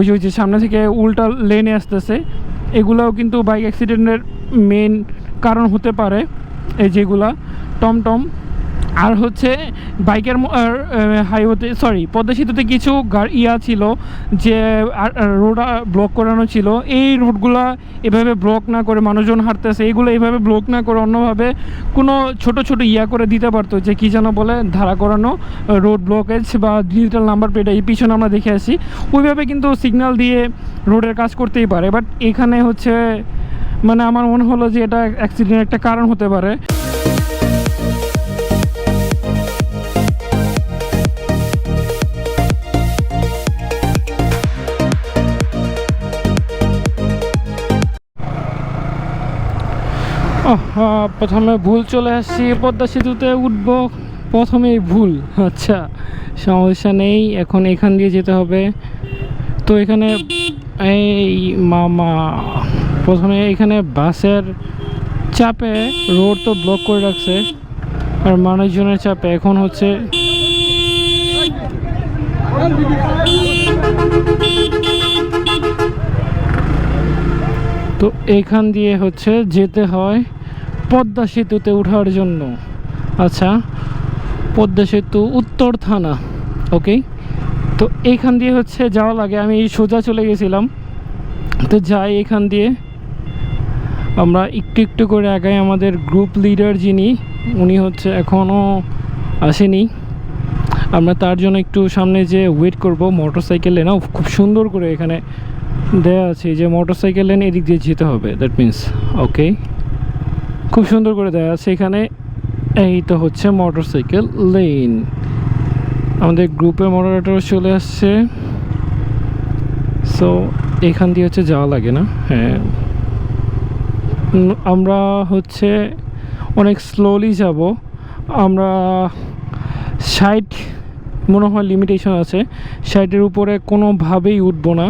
ওই যে সামনে থেকে উল্টা লেনে আসতেছে, এগুলাও কিন্তু বাইক অ্যাক্সিডেন্টের মেন কারণ হতে পারে। এই যেগুলা টমটম আর হচ্ছে বাইকের হাইওয়েতে পদ্মা সেতুতে কিছু ইয়া ছিল যে রোড ব্লক করানো ছিল। এই রোডগুলা এভাবে ব্লক না করে মানুষজন হাঁটতেছে, এইগুলো এইভাবে ব্লক না করে অন্যভাবে কোনো ছোট ছোট ইয়া করে দিতে পারতো, যে কী যেন বলে ধারা করানো রোড ব্লকেজ বা ডিজিটাল নাম্বার প্লেট, এই পিছনে আমরা দেখে আসি ওইভাবে কিন্তু সিগন্যাল দিয়ে রোডের কাজ করতেই পারে। বাট এখানে হচ্ছে মানে আমার মনে হলো যে এটা অ্যাক্সিডেন্টের একটা কারণ হতে পারে। প্রথমে ভুল চলে আসছি, পদ্মা সেতুতে উঠবো প্রথমেই ভুল। আচ্ছা সমস্যা নেই, এখন এখান দিয়ে যেতে হবে। তো এখানে এই মামা প্রথমে এখানে বাসের চাপে রোড তো ব্লক করে রাখছে আর মানুষজনের চাপে এখন হচ্ছে তো এখান দিয়ে হচ্ছে যেতে হয় পদ্মা সেতুতে ওঠার জন্য। আচ্ছা পদ্মা সেতু উত্তর থানা, ওকে। তো এইখান দিয়ে হচ্ছে যাওয়া লাগে, আমি সোজা চলে গেছিলাম। তো যাই এখান দিয়ে আমরা একটু একটু করে আগাই। আমাদের গ্রুপ লিডার যিনি উনি হচ্ছে এখনও আসেনি, আমরা তার জন্য একটু সামনে যে ওয়েট করব। মোটরসাইকেল লেন খুব সুন্দর করে এখানে দেয়া আছে যে মোটরসাইকেল লেন এদিক দিয়ে যেতে হবে, দ্যাট মিন্স ওকে, খুব সুন্দর করে দেয়া আছে এখানে। এই তো হচ্ছে মোটরসাইকেল লেন, আমাদের গ্রুপে মডারেটর চলে আসছে। সো এখান দিয়ে হচ্ছে যাওয়া লাগে না। হ্যাঁ আমরা হচ্ছে অনেক স্লোলি যাব, আমরা 60 মনে হয় লিমিটেশন আছে, 60-এর উপরে কোনোভাবেই উঠবো না।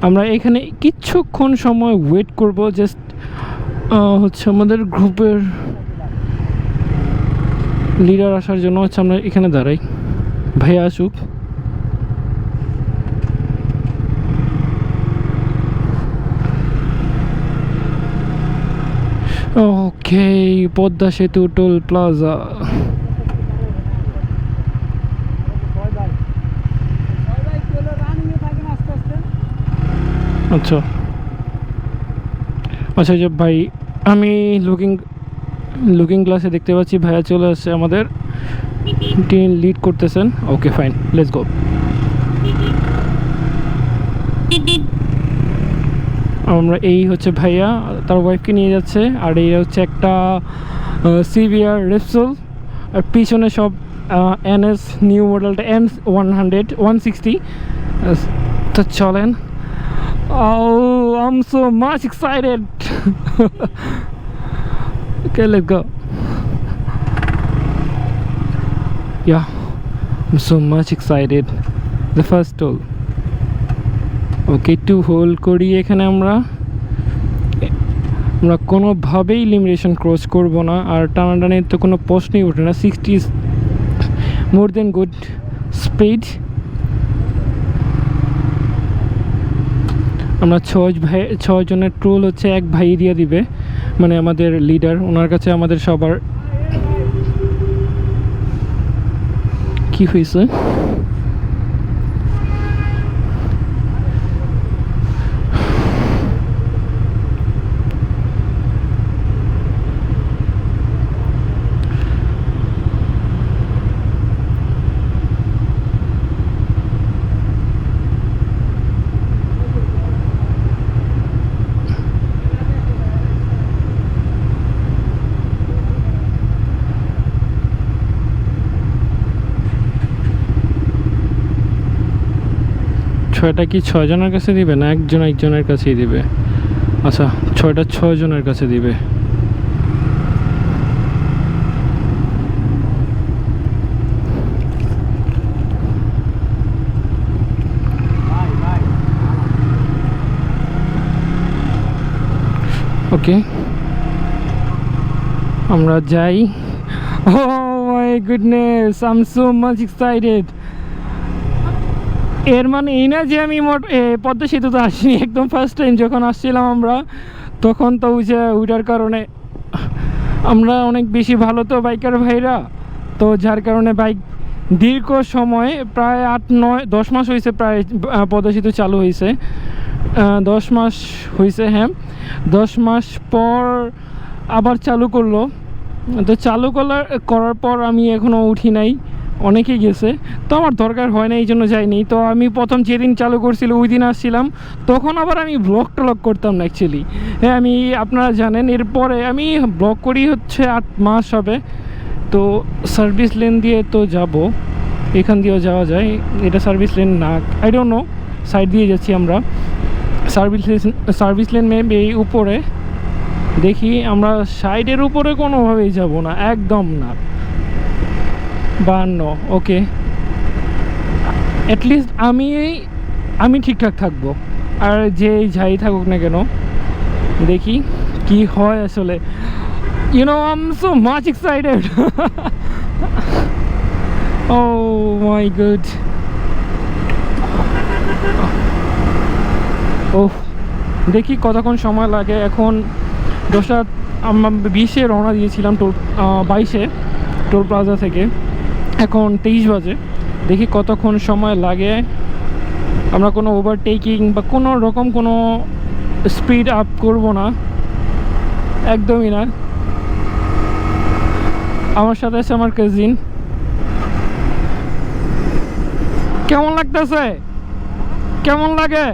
আমরা এখানে কিছুক্ষণ সময় ওয়েট করব, জাস্ট হচ্ছে আমাদের গ্রুপের লিডার আসার জন্য। হচ্ছে আমরা এখানে দাঁড়াই, ভাইয়া আসুক। ওকে পদ্মা সেতু টোল প্লাজা। আচ্ছা আচ্ছা যে ভাই আমি লুকিং গ্লাসে দেখতে পাচ্ছি ভাইয়া চলে আসছে, আমাদের টিম লিড করতেছেন। Okay fine, let's go. আমরা এই হচ্ছে ভাইয়া তার ওয়াইফকে নিয়ে যাচ্ছে, আর এই হচ্ছে একটা সিভিআর রেপসোল, আর পিছনে সব এনএস নিউ মডেলটা N100 160। তো চলেন। Oh, I'm so much excited. Okay, let's go. Yeah, I'm so much excited. The first toll. Okay, to hold করি এখানে আমরা কোনোভাবেই লিমিটেশন ক্রস করব না, আর টানাটানির তো কোনো প্রশ্নই ওঠে না। 60 is more than good speed. আমরা 6 জনের টোল হচ্ছে এক ভাই দিয়ে দিবে, মানে আমাদের লিডার, ওনার কাছে আমাদের সবার কি হয়েছে। ছয়টা কি 6 জনের কাছে দিবে না একজনের কাছেই দিবে? আচ্ছা 6টা 6 জনের কাছে দিবে। ওকে আমরা যাই। Oh my goodness, I'm so much excited. এর মানে এই না যে আমি পদ্মা সেতুতে আসিনি, একদম ফার্স্ট টাইম যখন আসছিলাম আমরা, তখন তো ওই যে ওইটার কারণে আমরা অনেক বেশি ভালো তো বাইকার ভাইরা, তো যার কারণে বাইক দীর্ঘ সময় প্রায় 8-9-10 মাস হয়েছে প্রায় পদ্মা সেতু চালু হয়েছে, 10 মাস হয়েছে, হ্যাঁ 10 মাস পর আবার চালু করলো। তো চালু করার পর আমি এখনও উঠি নাই, অনেকেই গেছে, তো আমার দরকার হয় না এই জন্য যাইনি। তো আমি প্রথম যেদিন চালু করছিল ওই দিন আসছিলাম, তখন আবার আমি ব্লগ টলগ করতাম না অ্যাকচুয়ালি, হ্যাঁ আমি আপনারা জানেন। এরপরে আমি ব্লগ করি হচ্ছে 8 মাস হবে। তো সার্ভিস লেন দিয়ে তো যাব, এখান দিয়েও যাওয়া যায়, এটা সার্ভিস লেন না, আই ডোন্ট নো, সাইড দিয়ে যাচ্ছি আমরা। সার্ভিস লেন মেবি এই উপরে, দেখি আমরা সাইডের উপরে কোনোভাবেই যাব না, একদম না। 52, ওকে, অ্যাটলিস্ট আমি ঠিকঠাক থাকবো, আর যে যাই থাকুক না কেন, দেখি কি হয় আসলে। You know, I'm so much excited. Oh my god. Oh, দেখি কতক্ষণ সময় লাগে। এখন 10:20 রওনা দিয়েছিলাম 22-এ টোল প্লাজা থেকে, এখন 23 বাজে। দেখি কতক্ষণ সময় লাগে। আমরা কোনো ওভারটেকিং বা কোনো রকম কোনো স্পিড আপ করব না, একদমই না। আমার সাথে আছে আমার কাজিন। কেমন লাগতেছে, কেমন লাগে?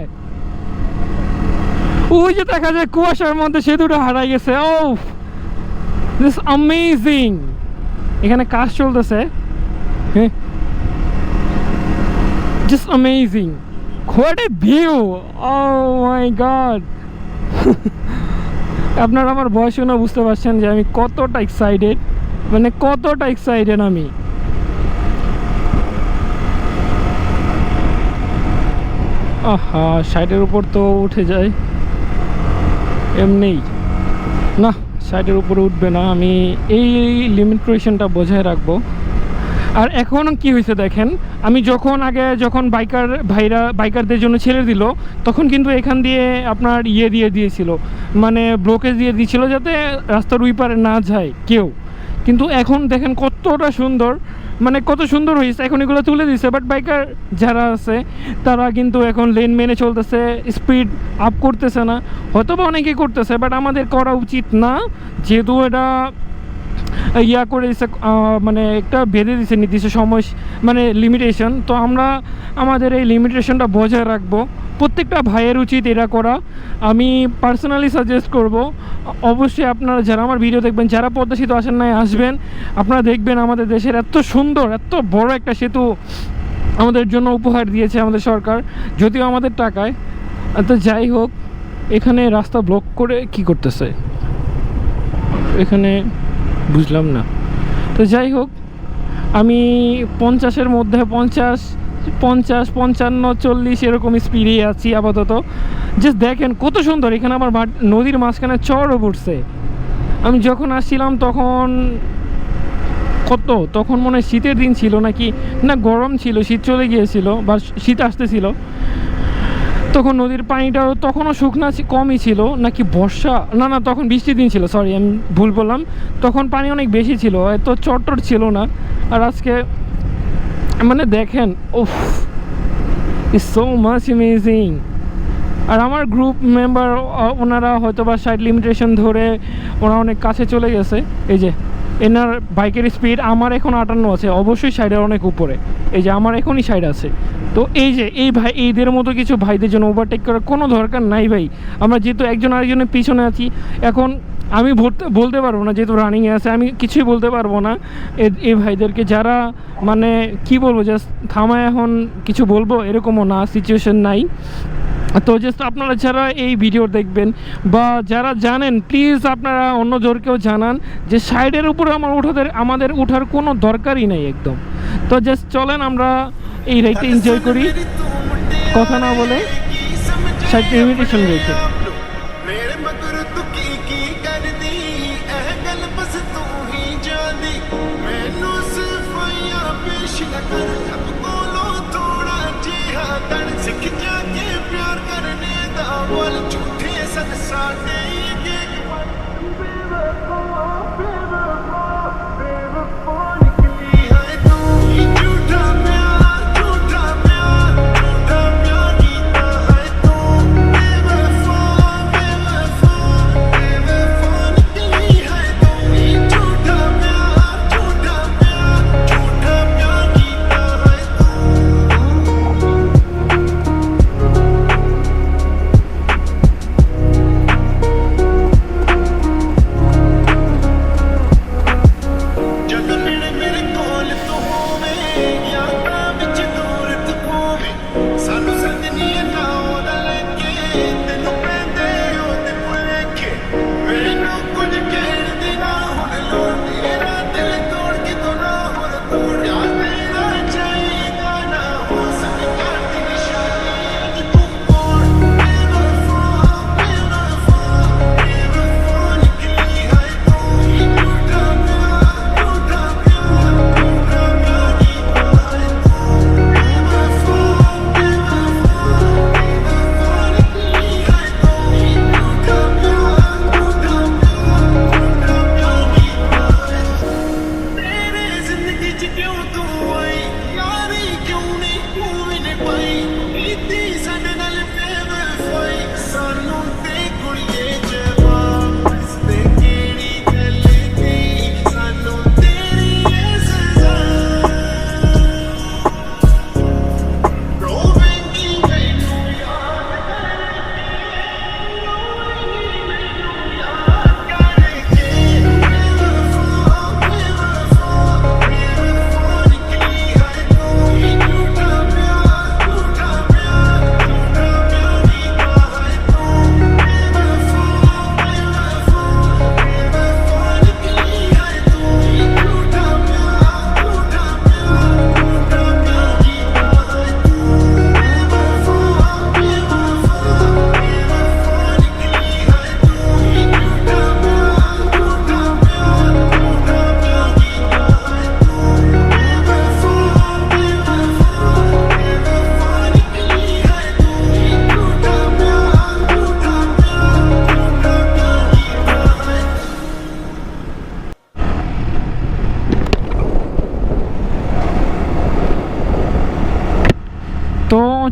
ওই যে দেখা যায় কুয়াশার মধ্যে সেতুটা হারাই গেছে। Oh this amazing. এখানে কাজ চলতেছে, হ্যাঁ just amazing, what a view, oh my god. আপনারা আমার ভয়েস শুনে বুঝতে পারছেন যে আমি কতটা এক্সাইটেড, মানে কতটা এক্সাইটেড আমি। আহা, সাইডের উপর তো উঠে যায় এমনিই, না সাইডের উপরে উঠবে না, আমি এই লিমিটেশনটা বজায় রাখবো। আর এখন কি হয়েছে দেখেন, আমি যখন বাইকারদের জন্য ছেড়ে দিল, তখন কিন্তু এখান দিয়ে আপনার দিয়ে দিয়েছিল, মানে ব্লকেজ দিয়ে দিয়েছিল যাতে রাস্তার ওই পারে না যায় কেউ। কিন্তু এখন দেখেন কতটা সুন্দর, মানে কত সুন্দর হয়েছে, এখন এগুলো তুলে দিয়েছে। বাট বাইকার যারা আছে তারা কিন্তু এখন লেন মেনে চলতেছে, স্পিড আপ করতেছে না, হয়তো বা অনেকেই করতেছে, বাট আমাদের করা উচিত না, যেহেতু এটা করে দিচ্ছে, মানে একটা বেঁধে দিচ্ছে নির্দিষ্ট সময়, মানে লিমিটেশন। তো আমরা আমাদের এই লিমিটেশনটা বজায় রাখবো, প্রত্যেকটা ভাইয়ের উচিত এটা করা। আমি পার্সোনালি সাজেস্ট করব, অবশ্যই আপনারা যারা আমার ভিডিও দেখবেন, যারা পদ্মা সেতু আসেন নাই আসবেন, আপনারা দেখবেন আমাদের দেশের এত সুন্দর, এত বড় একটা সেতু আমাদের জন্য উপহার দিয়েছে আমাদের সরকার, যদিও আমাদের টাকায়। তো যাই হোক, এখানে রাস্তা ব্লক করে কি করতেছে এখানে বুঝলাম না। তো যাই হোক, আমি 50-এর মধ্যে 50, 55, 40 এরকম স্পিডে আছি আপাতত। জাস্ট দেখেন কত সুন্দর, এখানে আবার নদীর মাঝখানে চরও পড়ছে। আমি যখন আসছিলাম তখন মনে হয় শীতের দিন ছিল নাকি, না গরম ছিল, শীত চলে গিয়েছিল বা শীত আসতেছিল, তখন নদীর পানিটাও তখনও শুকনা কমই ছিল, নাকি বর্ষা, না তখন বৃষ্টির দিন ছিল, সরি আমি ভুল বললাম, তখন পানি অনেক বেশি ছিল, এত চট্টর ছিল না। আর আজকে মানে দেখেন, ওফ ইটস সো মাচ অ্যামেজিং। আর আমার গ্রুপ মেম্বার ওনারা হয়তো বা সাইড লিমিটেশন ধরে ওরা অনেক কাছে চলে গেছে। এই যে এনার বাইকের স্পিড আমার এখন 58 আছে, অবশ্যই সাইডের অনেক উপরে, এই যে আমার এখনই সাইড আছে। তো এই যে এইদের মতো কিছু ভাইদের জন্য ওভারটেক করার কোনো দরকার নাই ভাই। আমরা যেহেতু একজন আরেকজনের পিছনে আছি, এখন আমি বলতে পারবো না, যেহেতু রানিংয়ে আছে আমি কিছুই বলতে পারবো না এই ভাইদেরকে, যারা মানে কি বলবো, জাস্ট থামায় এখন কিছু বলবো এরকমও না, সিচুয়েশন নাই। তো জাস্ট আপনারা যারা এই ভিডিও দেখবেন বা যারা জানেন, প্লিজ আপনারা অন্য জোরকেও জানান যে সাইডের উপরে আমাদের ওঠার কোনো দরকারই নেই একদম। তো জাস্ট চলেন আমরা এই রাইডটা এনজয় করি, কথা না বলে সাইড লিমিটেশন রেখে।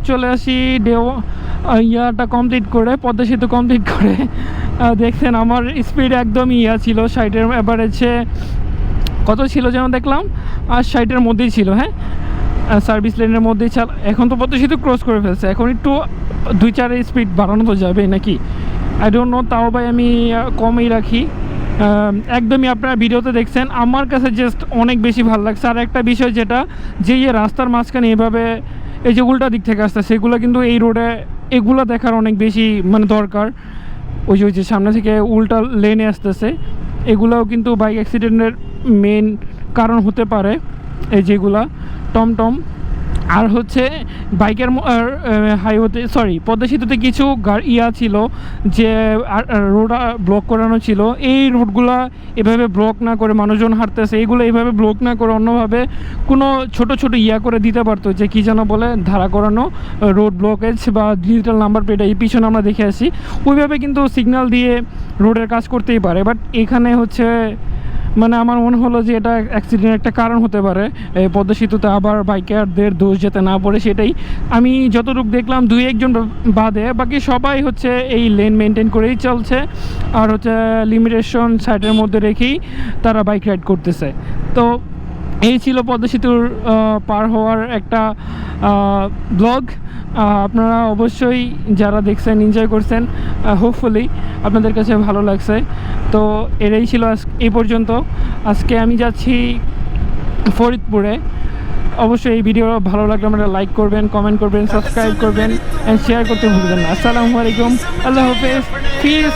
চলে আসি ইয়াটা কমপ্লিট করে, পদ্মা সেতু কমপ্লিট করে। দেখছেন আমার স্পিড একদম ইয়া ছিল, 60-এর অ্যাভারেজে কত ছিল যেন দেখলাম, আর 60-এর মধ্যেই ছিল। হ্যাঁ, সার্ভিস লেনের মধ্যেই চাল। এখন তো পদ্মা সেতু ক্রস করে ফেলছে, এখন একটু 2-4 স্পিড বাড়ানো তো যাবে নাকি, আই ডোন্ট নো। তাও ভাই আমি কমই রাখি একদমই। আপনারা ভিডিওতে দেখছেন, আমার কাছে জাস্ট অনেক বেশি ভালো লাগছে। আর একটা বিষয় যেটা, যে রাস্তার মাঝখানে এভাবে এই যে উল্টা দিক থেকে আসতে, সেগুলো কিন্তু এই রোডে এগুলো দেখার অনেক বেশি মানে দরকার। ওই যে সামনে থেকে উল্টা লেনে আসতেছে, এগুলোও কিন্তু বাইক অ্যাক্সিডেন্টের মেন কারণ হতে পারে, এই যেগুলা টমটম। আর হচ্ছে বাইকের হাইওয়েতে পদ্মা সেতুতে কিছু ইয়া ছিল যে রোড ব্লক করানো ছিল। এই রোডগুলা এভাবে ব্লক না করে, মানুষজন হাঁটতেছে, এইগুলো এইভাবে ব্লক না করে অন্যভাবে কোনো ছোট ছোট ইয়া করে দিতে পারতো, যে কী যেন বলে, ধারা করানো রোড ব্লকেজ বা ডিজিটাল নাম্বার প্লেট, এই পিছনে আমরা দেখে আসি, ওইভাবে কিন্তু সিগন্যাল দিয়ে রোডের কাজ করতেই পারে। বাট এখানে হচ্ছে মানে আমার মনে হলো যে এটা অ্যাক্সিডেন্টের একটা কারণ হতে পারে পদ্মা সেতুতে, আবার বাইকারদের দোষ যেতে না পড়ে সেটাই। আমি যতটুকু দেখলাম 2-1 জন বাদে বাকি সবাই হচ্ছে এই লেন মেনটেন করেই চলছে, আর হচ্ছে লিমিটেশন সাইডের মধ্যে রেখেই তারা বাইক রাইড করতেছে। তো এই ছিল পদ্মা সেতুর পার হওয়ার একটা ব্লগ। আপনারা অবশ্যই যারা দেখছেন এনজয় করছেন, হোপফুলি আপনাদের কাছে ভালো লাগছে। তো এটাই ছিল এই পর্যন্ত। আজকে আমি যাচ্ছি ফরিদপুরে। অবশ্যই এই ভিডিও ভালো লাগলে আপনারা লাইক করবেন, কমেন্ট করবেন, সাবস্ক্রাইব করবেন অ্যান্ড শেয়ার করতে ভুলবেন না। আসসালামু আলাইকুম, আল্লাহ হাফেজ, পিস।